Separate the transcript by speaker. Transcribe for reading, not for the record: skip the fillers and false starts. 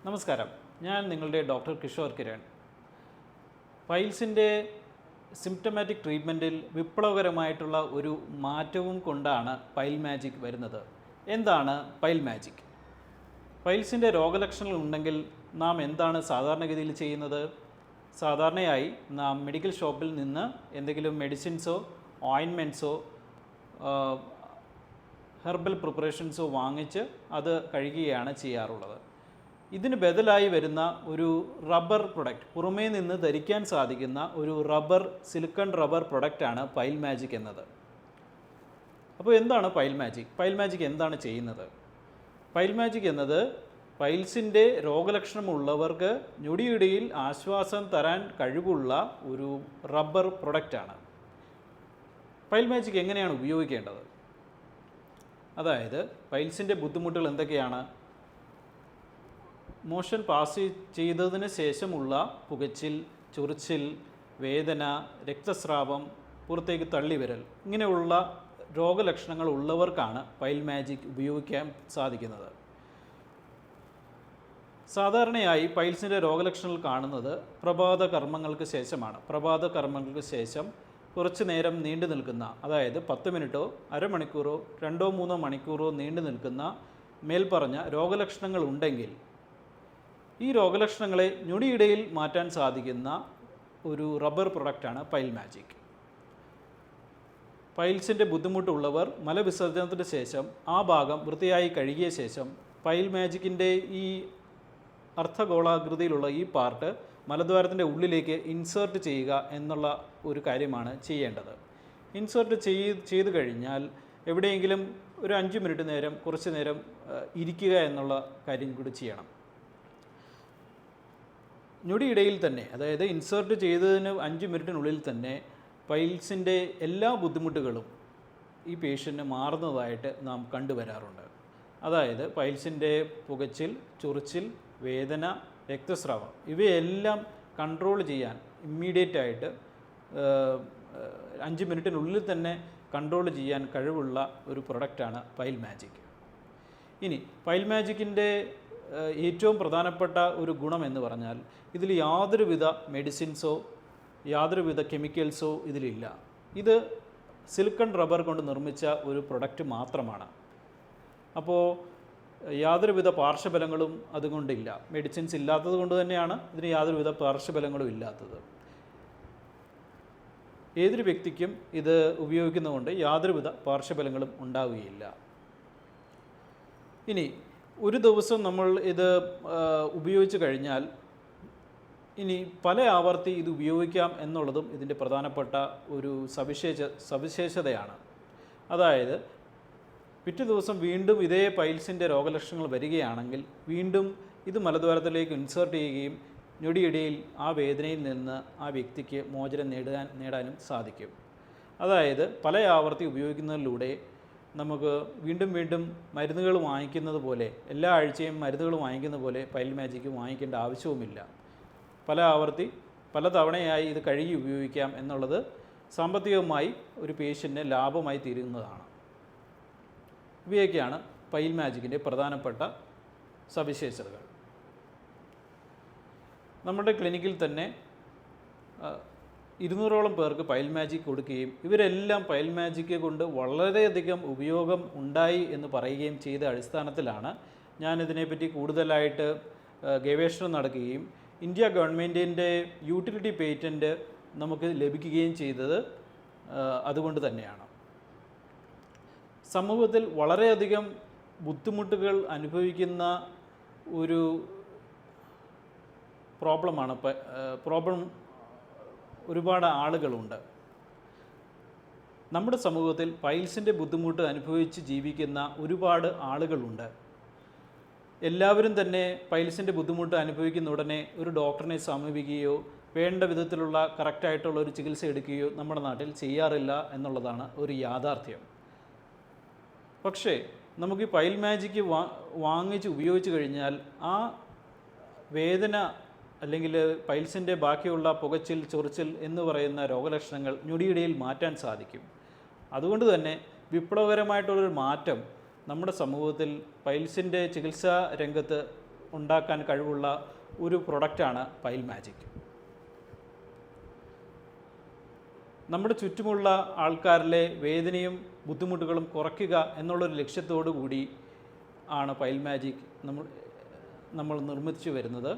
Speaker 1: നമസ്കാരം, ഞാൻ നിങ്ങളുടെ ഡോക്ടർ കിഷോർ കിരൺ. പൈൽസിൻ്റെ സിംപ്റ്റമാറ്റിക് ട്രീറ്റ്മെൻറ്റിൽ വിപ്ലവകരമായിട്ടുള്ള ഒരു മാറ്റവും കൊണ്ടാണ് പൈൽ മാജിക് വരുന്നത്. എന്താണ് പൈൽ മാജിക്? പൈൽസിൻ്റെ രോഗലക്ഷണങ്ങൾ ഉണ്ടെങ്കിൽ നാം എന്താണ് സാധാരണഗതിയിൽ ചെയ്യുന്നത്? സാധാരണയായി നാം മെഡിക്കൽ ഷോപ്പിൽ നിന്ന് എന്തെങ്കിലും മെഡിസിൻസോ ഓയിൻമെൻറ്റ്സോ ഹെർബൽ പ്രിപ്പറേഷൻസോ വാങ്ങിച്ച് അത് കഴിക്കുകയാണ് ചെയ്യാറുള്ളത്. ഇതിന് ബദലായി വരുന്ന ഒരു റബ്ബർ പ്രൊഡക്റ്റ്, പുറമേ നിന്ന് ധരിക്കാൻ സാധിക്കുന്ന ഒരു സിലിക്കൺ റബ്ബർ പ്രൊഡക്റ്റാണ് പൈൽ മാജിക് എന്നത്. അപ്പോൾ എന്താണ് പൈൽ മാജിക്? പൈൽ മാജിക് എന്താണ് ചെയ്യുന്നത്? പൈൽ മാജിക് എന്നത് പൈൽസിൻ്റെ രോഗലക്ഷണമുള്ളവർക്ക് ഞൊടിയിടയിൽ ആശ്വാസം തരാൻ കഴിവുള്ള ഒരു റബ്ബർ പ്രൊഡക്റ്റാണ്. പൈൽ മാജിക് എങ്ങനെയാണ് ഉപയോഗിക്കേണ്ടത്? അതായത് പൈൽസിൻ്റെ ബുദ്ധിമുട്ടുകൾ എന്തൊക്കെയാണ്? മോഷൻ പാസ് ചെയ്തതിന് ശേഷമുള്ള പുകച്ചിൽ, ചൊറിച്ചിൽ, വേദന, രക്തസ്രാവം, പുറത്തേക്ക് തള്ളിവരൽ, ഇങ്ങനെയുള്ള രോഗലക്ഷണങ്ങൾ ഉള്ളവർക്കാണ് പൈൽ മാജിക് ഉപയോഗിക്കാൻ സാധിക്കുന്നത്. സാധാരണയായി പൈൽസിൻ്റെ രോഗലക്ഷണങ്ങൾ കാണുന്നത് പ്രഭാത കർമ്മങ്ങൾക്ക് ശേഷമാണ്. പ്രഭാത കർമ്മങ്ങൾക്ക് ശേഷം കുറച്ച് നേരം നീണ്ടു നിൽക്കുന്ന, അതായത് 10 മിനിറ്റോ അരമണിക്കൂറോ 2-3 മണിക്കൂറോ നീണ്ടു നിൽക്കുന്ന മേൽപ്പറഞ്ഞ രോഗലക്ഷണങ്ങൾ ഉണ്ടെങ്കിൽ ഈ രോഗലക്ഷണങ്ങളെ ഞൊടിയിടയിൽ മാറ്റാൻ സാധിക്കുന്ന ഒരു റബ്ബർ പ്രൊഡക്റ്റാണ് പൈൽ മാജിക്. പൈൽസിൻ്റെ ബുദ്ധിമുട്ടുള്ളവർ മലവിസർജനത്തിന് ശേഷം ആ ഭാഗം വൃത്തിയായി കഴുകിയ ശേഷം പൈൽ മാജിക്കിൻ്റെ ഈ അർദ്ധഗോളാകൃതിയിലുള്ള ഈ പാർട്ട് മലദ്വാരത്തിൻ്റെ ഉള്ളിലേക്ക് ഇൻസേർട്ട് ചെയ്യുക എന്നുള്ള ഒരു കാര്യമാണ് ചെയ്യേണ്ടത്. ഇൻസേർട്ട് ചെയ്ത് കഴിഞ്ഞാൽ എവിടെയെങ്കിലും ഒരു 5 മിനിറ്റ് നേരം കുറച്ച് നേരം ഇരിക്കുക എന്നുള്ള കാര്യം കൂടി ചെയ്യണം. ഞൊടിയിടയിൽ തന്നെ, അതായത് ഇൻസേർട്ട് ചെയ്തതിന് 5 മിനിറ്റിനുള്ളിൽ തന്നെ പൈൽസിൻ്റെ എല്ലാ ബുദ്ധിമുട്ടുകളും ഈ പേഷ്യൻറ്റിന് മാറുന്നതായിട്ട് നാം കണ്ടുവരാറുണ്ട്. അതായത് പൈൽസിൻ്റെ പുകച്ചിൽ, ചൊറിച്ചിൽ, വേദന, രക്തസ്രാവം ഇവയെല്ലാം കൺട്രോൾ ചെയ്യാൻ ഇമ്മീഡിയറ്റായിട്ട് 5 മിനിറ്റിനുള്ളിൽ തന്നെ കൺട്രോൾ ചെയ്യാൻ കഴിവുള്ള ഒരു പ്രൊഡക്റ്റാണ് പൈൽ മാജിക്. ഇനി പൈൽ മാജിക്കിൻ്റെ ഏറ്റവും പ്രധാനപ്പെട്ട ഒരു ഗുണം എന്ന് പറഞ്ഞാൽ ഇതിൽ യാതൊരുവിധ മെഡിസിൻസോ യാതൊരുവിധ കെമിക്കൽസോ ഇതിലില്ല. ഇത് സിലിക്കൺ റബ്ബർ കൊണ്ട് നിർമ്മിച്ച ഒരു പ്രൊഡക്റ്റ് മാത്രമാണ്. അപ്പോൾ യാതൊരുവിധ പാർശ്വഫലങ്ങളും അതുകൊണ്ടില്ല. മെഡിസിൻസ് ഇല്ലാത്തത് കൊണ്ട് തന്നെയാണ് ഇതിന് യാതൊരുവിധ പാർശ്വഫലങ്ങളും ഇല്ലാത്തത്. ഏതൊരു വ്യക്തിക്കും ഇത് ഉപയോഗിക്കുന്നതുകൊണ്ട് യാതൊരുവിധ പാർശ്വഫലങ്ങളും ഉണ്ടാവുകയില്ല. ഇനി ഒരു ദിവസം നമ്മൾ ഇത് ഉപയോഗിച്ച് കഴിഞ്ഞാൽ ഇനി പല ആവർത്തി ഇത് ഉപയോഗിക്കാം എന്നുള്ളതും ഇതിൻ്റെ പ്രധാനപ്പെട്ട ഒരു സവിശേഷതയാണ്. അതായത് പിറ്റേ ദിവസം വീണ്ടും ഇതേ പൈൽസിൻ്റെ രോഗലക്ഷണങ്ങൾ വരികയാണെങ്കിൽ വീണ്ടും ഇത് മലദ്വാരത്തിലേക്ക് ഇൻസേർട്ട് ചെയ്യുകയും ഞൊടിയിടയിൽ ആ വേദനയിൽ നിന്ന് ആ വ്യക്തിക്ക് മോചനം നേടാനും സാധിക്കും. അതായത് പല ആവർത്തി ഉപയോഗിക്കുന്നതിലൂടെ നമുക്ക് വീണ്ടും വീണ്ടും മരുന്നുകൾ വാങ്ങിക്കുന്നത് പോലെ, എല്ലാ ആഴ്ചയും മരുന്നുകൾ വാങ്ങിക്കുന്ന പോലെ പൈൽ മാജിക് വാങ്ങിക്കേണ്ട ആവശ്യവുമില്ല. പല ആവർത്തി പല തവണയായി ഇത് കഴുകി ഉപയോഗിക്കാം എന്നുള്ളത് സാമ്പത്തികമായി ഒരു പേഷ്യൻറ്റിന് ലാഭമായി തീരുന്നതാണ്. ഇവയൊക്കെയാണ് പൈൽ മാജിക്കിൻ്റെ പ്രധാനപ്പെട്ട സവിശേഷതകൾ. നമ്മുടെ ക്ലിനിക്കിൽ തന്നെ 200ഓളം പേർക്ക് പൈൽ മാജിക് കൊടുക്കുകയും ഇവരെല്ലാം പൈൽ മാജിക് കൊണ്ട് വളരെയധികം ഉപയോഗം ഉണ്ടായി എന്ന് പറയുകയും ചെയ്ത അടിസ്ഥാനത്തിലാണ് ഞാനിതിനെപ്പറ്റി കൂടുതലായിട്ട് ഗവേഷണം നടക്കുകയും ഇന്ത്യ ഗവൺമെൻറ്റിൻ്റെ യൂട്ടിലിറ്റി പേറ്റൻറ്റ് നമുക്ക് ലഭിക്കുകയും ചെയ്തത് അതുകൊണ്ട് തന്നെയാണ്. സമൂഹത്തിൽ വളരെയധികം ബുദ്ധിമുട്ടുകൾ അനുഭവിക്കുന്ന ഒരു പ്രോബ്ലം ഒരുപാട് ആളുകളുണ്ട്. നമ്മുടെ സമൂഹത്തിൽ പൈൽസിൻ്റെ ബുദ്ധിമുട്ട് അനുഭവിച്ച് ജീവിക്കുന്ന ഒരുപാട് ആളുകളുണ്ട്. എല്ലാവരും തന്നെ പൈൽസിൻ്റെ ബുദ്ധിമുട്ട് അനുഭവിക്കുന്ന ഉടനെ ഒരു ഡോക്ടറിനെ സമീപിക്കുകയോ വേണ്ട വിധത്തിലുള്ള കറക്റ്റായിട്ടുള്ള ഒരു ചികിത്സ എടുക്കുകയോ നമ്മുടെ നാട്ടിൽ ചെയ്യാറില്ല എന്നുള്ളതാണ് ഒരു യാഥാർത്ഥ്യം. പക്ഷേ നമുക്ക് ഈ പൈൽ മാജിക് വാങ്ങിച്ച് ഉപയോഗിച്ച് കഴിഞ്ഞാൽ ആ വേദന അല്ലെങ്കിൽ പൈൽസിൻ്റെ ബാക്കിയുള്ള പുകച്ചിൽ, ചൊറിച്ചിൽ എന്ന് പറയുന്ന രോഗലക്ഷണങ്ങൾ ഞൊടിയിടയിൽ മാറ്റാൻ സാധിക്കും. അതുകൊണ്ട് തന്നെ വിപ്ലവകരമായിട്ടുള്ളൊരു മാറ്റം നമ്മുടെ സമൂഹത്തിൽ പൈൽസിൻ്റെ ചികിത്സാ രംഗത്ത് ഉണ്ടാക്കാൻ കഴിവുള്ള ഒരു പ്രൊഡക്റ്റാണ് പൈൽ മാജിക്. നമ്മുടെ ചുറ്റുമുള്ള ആൾക്കാരിലെ വേദനയും ബുദ്ധിമുട്ടുകളും കുറയ്ക്കുക എന്നുള്ളൊരു ലക്ഷ്യത്തോടു കൂടി ആണ് പൈൽ മാജിക് നമ്മൾ നിർമ്മിച്ചു വരുന്നത്.